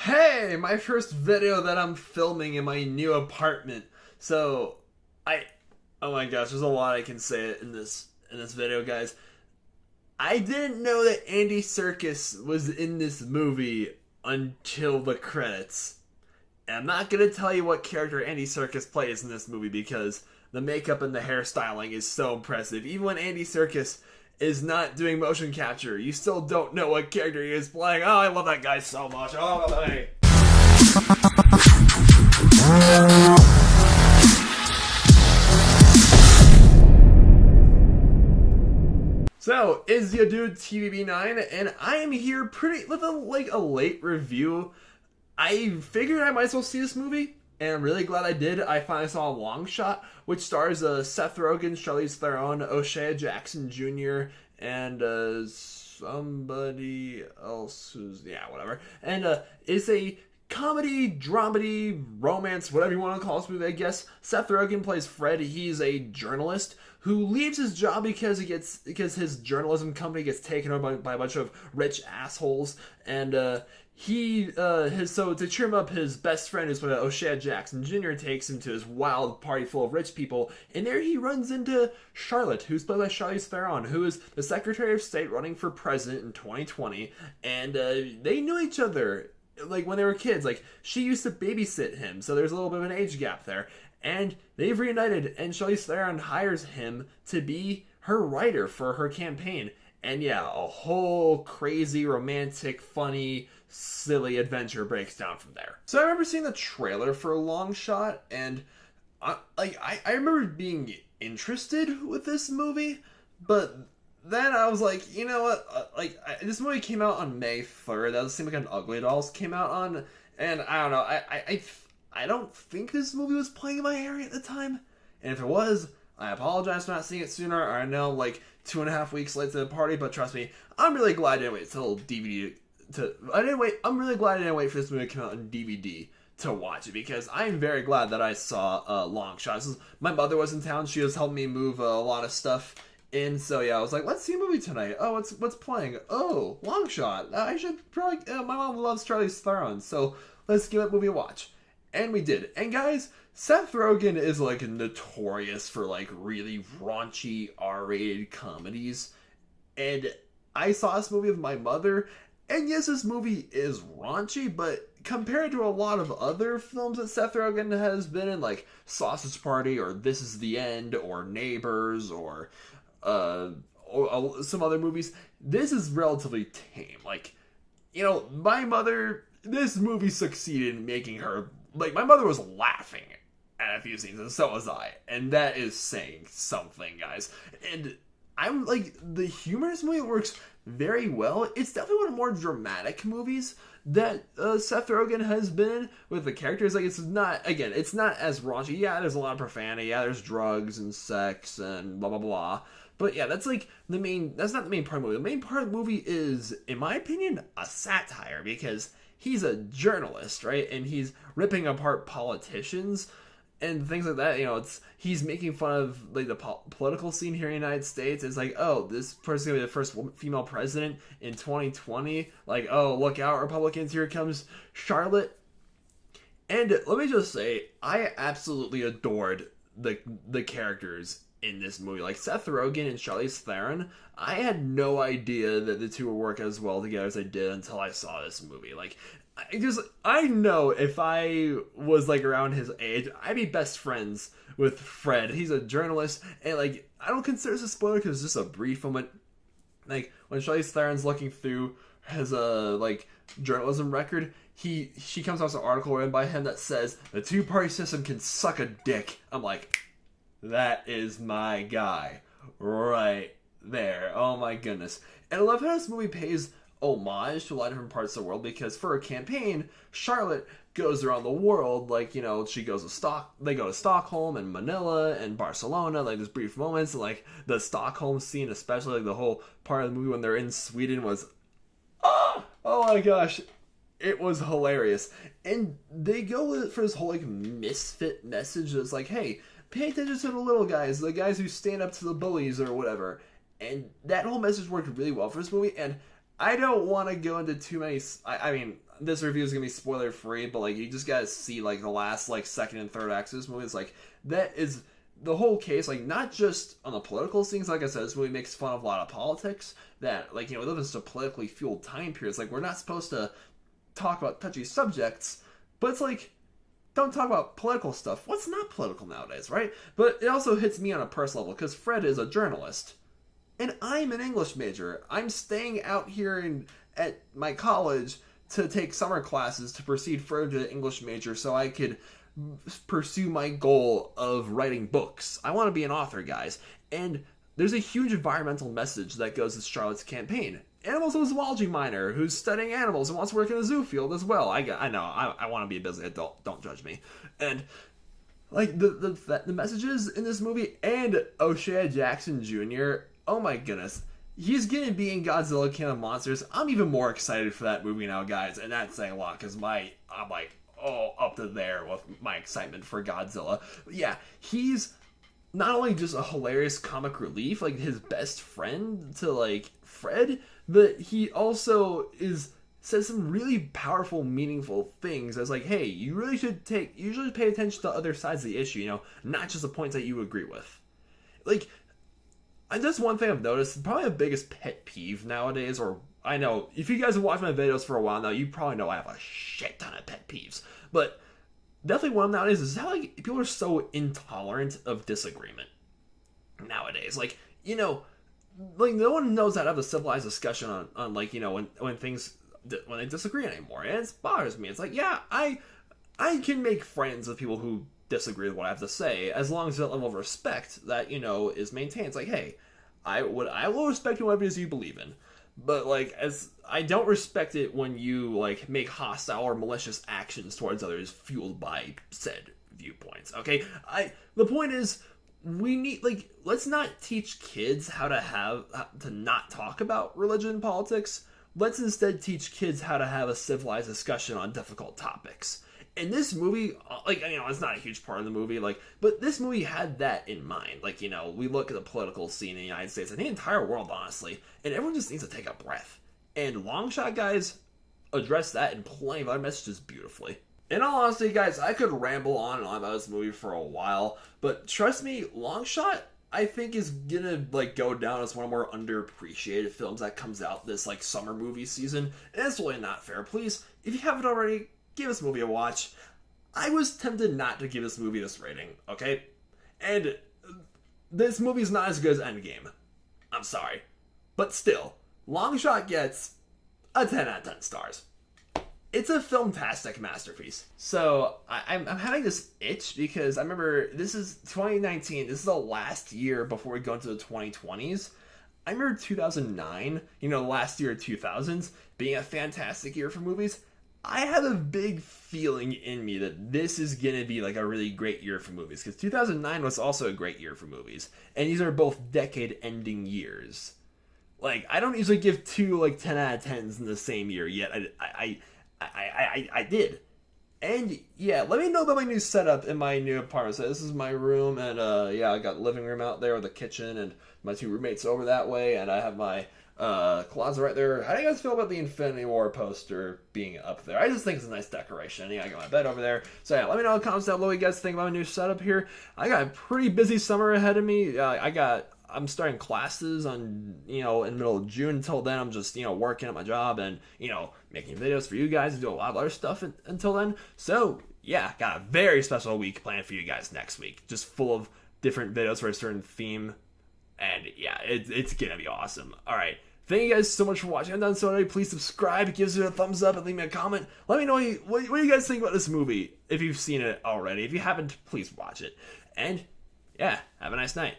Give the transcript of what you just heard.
Hey, my first video that I'm filming in my new apartment. So, oh my gosh, there's a lot I can say in this video, guys. I didn't know that Andy Serkis was in this movie until the credits. And I'm not gonna tell you what character Andy Serkis plays in this movie because the makeup and the hairstyling is so impressive. Even when Andy Serkis is not doing motion capture, you still don't know what character he is playing. Oh, I love that guy so much. Oh, hey. So, it's your dude TVB9, and I am here with a late review. I figured I might as well see this movie, and I'm really glad I did. I finally saw Longshot, which stars Seth Rogen, Charlize Theron, O'Shea Jackson Jr., and somebody else who's, whatever. And it's a comedy, dramedy, romance, whatever you want to call this movie, I guess. Seth Rogen plays Fred. He's a journalist who leaves his job because his journalism company gets taken over by a bunch of rich assholes, and so to cheer him up, his best friend, who's O'Shea Jackson Jr., takes him to his wild party full of rich people, and there he runs into Charlotte, who's played by Charlize Theron, who is the Secretary of State running for president in 2020, and they knew each other like when they were kids. Like, she used to babysit him, so there's a little bit of an age gap there. And they've reunited, and Charlize Theron hires him to be her writer for her campaign. And a whole crazy, romantic, funny, silly adventure breaks down from there. So I remember seeing the trailer for Longshot, and I remember being interested with this movie, but then I was like, you know what? This movie came out on May 3rd. That seemed like an Ugly Dolls came out on, and I don't know. I don't think this movie was playing in my area at the time, and if it was, I apologize for not seeing it sooner. I know, 2.5 weeks late to the party, but trust me, I'm really glad I didn't wait till DVD I'm really glad I didn't wait for this movie to come out on DVD to watch it, because I'm very glad that I saw Longshot. My mother was in town. She was helping me move a lot of stuff in, so I was like, let's see a movie tonight. Oh, what's playing? Oh, Longshot. I should probably, my mom loves Charlize Theron, so let's give that movie a watch. And we did. And guys, Seth Rogen is notorious for really raunchy R-rated comedies. And I saw this movie with my mother, and yes, this movie is raunchy, but compared to a lot of other films that Seth Rogen has been in, like Sausage Party, or This Is the End, or Neighbors, or some other movies, this is relatively tame. My mother, this movie succeeded in making her, my mother was laughing at a few scenes, and so was I. And that is saying something, guys. And I'm the humor in this movie works very well. It's definitely one of the more dramatic movies that Seth Rogen has been in with the characters. It's not as raunchy. Yeah, there's a lot of profanity. Yeah, there's drugs and sex and blah, blah, blah. But yeah, that's not the main part of the movie. The main part of the movie is, in my opinion, a satire, because he's a journalist, right? And he's ripping apart politicians and things like that. He's making fun of the political scene here in the United States. It's oh, this person's gonna be the first female president in 2020. Oh, look out, Republicans! Here comes Charlotte. And let me just say, I absolutely adored the characters in this movie. Seth Rogen and Charlize Theron, I had no idea that the two would work as well together as they did until I saw this movie. I know if I was around his age, I'd be best friends with Fred. He's a journalist, and I don't consider this a spoiler because it's just a brief moment. When Charlize Theron's looking through his journalism record, she comes across an article written by him that says the two-party system can suck a dick. I'm like, that is my guy right there. Oh my goodness. And I love how this movie pays homage to a lot of different parts of the world, because for a campaign, Charlotte goes around the world. She goes to they go to Stockholm and Manila and Barcelona. There's brief moments, and the Stockholm scene, especially the whole part of the movie when they're in Sweden was, oh my gosh, it was hilarious. And they go for this whole misfit message that's hey, pay attention to the little guys, the guys who stand up to the bullies or whatever. And that whole message worked really well for this movie. And I don't want to go into too many. I mean, this review is gonna be spoiler free, but like you just gotta see like the last like second and third acts of this movie. It's like that is the whole case. Like not just on the political scenes. Like I said, this movie makes fun of a lot of politics. That like we live in such a politically fueled time period. It's like we're not supposed to talk about touchy subjects, but it's like don't talk about political stuff. What's not political nowadays, right? But it also hits me on a personal level because Fred is a journalist. And I'm an English major. I'm staying out here at my college to take summer classes to proceed further to the English major so I could pursue my goal of writing books. I want to be an author, guys. And there's a huge environmental message that goes with Charlotte's campaign. And I'm also a zoology minor who's studying animals and wants to work in a zoo field as well. I know, I want to be a busy adult. Don't judge me. And like the messages in this movie and O'Shea Jackson Jr., oh my goodness. He's gonna be in Godzilla King of Monsters. I'm even more excited for that movie now, guys. And that's saying a lot because I'm like, oh, up to there with my excitement for Godzilla. But yeah, he's not only just a hilarious comic relief, like his best friend to like Fred, but he also says some really powerful, meaningful things as like, hey, you should pay attention to other sides of the issue, not just the points that you agree with. Like, and that's one thing I've noticed, probably the biggest pet peeve nowadays, or I know, if you guys have watched my videos for a while now, you probably know I have a shit ton of pet peeves. But definitely one of them nowadays is how like people are so intolerant of disagreement nowadays. Like, like no one knows how to have a civilized discussion on like, when they disagree anymore. And it bothers me. It's like, yeah, I can make friends with people who disagree with what I have to say, as long as that level of respect that, is maintained. It's like, hey, I will respect whatever it is you believe in. But, like, as I don't respect it when you, like, make hostile or malicious actions towards others fueled by said viewpoints, okay? The point is, we need, like, let's not teach kids how to not talk about religion and politics. Let's instead teach kids how to have a civilized discussion on difficult topics. And this movie, like, it's not a huge part of the movie, like, but this movie had that in mind. Like, we look at the political scene in the United States and the entire world, honestly, and everyone just needs to take a breath. And Longshot, guys, address that in plenty of other messages beautifully. In all honesty, guys, I could ramble on and on about this movie for a while, but trust me, Longshot, I think, is gonna, like, go down as one of the more underappreciated films that comes out this, like, summer movie season. And it's really not fair. Please, if you haven't already, give this movie a watch. I was tempted not to give this movie this rating, okay? And this movie's not as good as Endgame. I'm sorry. But still, Longshot gets a 10 out of 10 stars. It's a filmtastic masterpiece. So, I'm having this itch because I remember this is 2019. This is the last year before we go into the 2020s. I remember 2009, last year of 2000s, being a fantastic year for movies. I have a big feeling in me that this is going to be like a really great year for movies. Because 2009 was also a great year for movies. And these are both decade-ending years. Like, I don't usually give two, like, 10 out of 10s in the same year yet. I did. And, yeah, let me know about my new setup in my new apartment. So this is my room, and, yeah, I got the living room out there with a kitchen, and my two roommates over that way, and I have my closet right there. How do you guys feel about the Infinity War poster being up there? I just think it's a nice decoration. Yeah, I got my bed over there. So yeah, let me know in the comments down below what you guys think about my new setup here. I got a pretty busy summer ahead of me. I'm starting classes on, in the middle of June. Until then, I'm just, working at my job and, making videos for you guys and do a lot of other stuff until then. So yeah, got a very special week planned for you guys next week. Just full of different videos for a certain theme. And yeah, it's gonna be awesome. Alright, thank you guys so much for watching. If you haven't done so already, please subscribe, give us a thumbs up, and leave me a comment. Let me know what you guys think about this movie, if you've seen it already. If you haven't, please watch it. And yeah, have a nice night.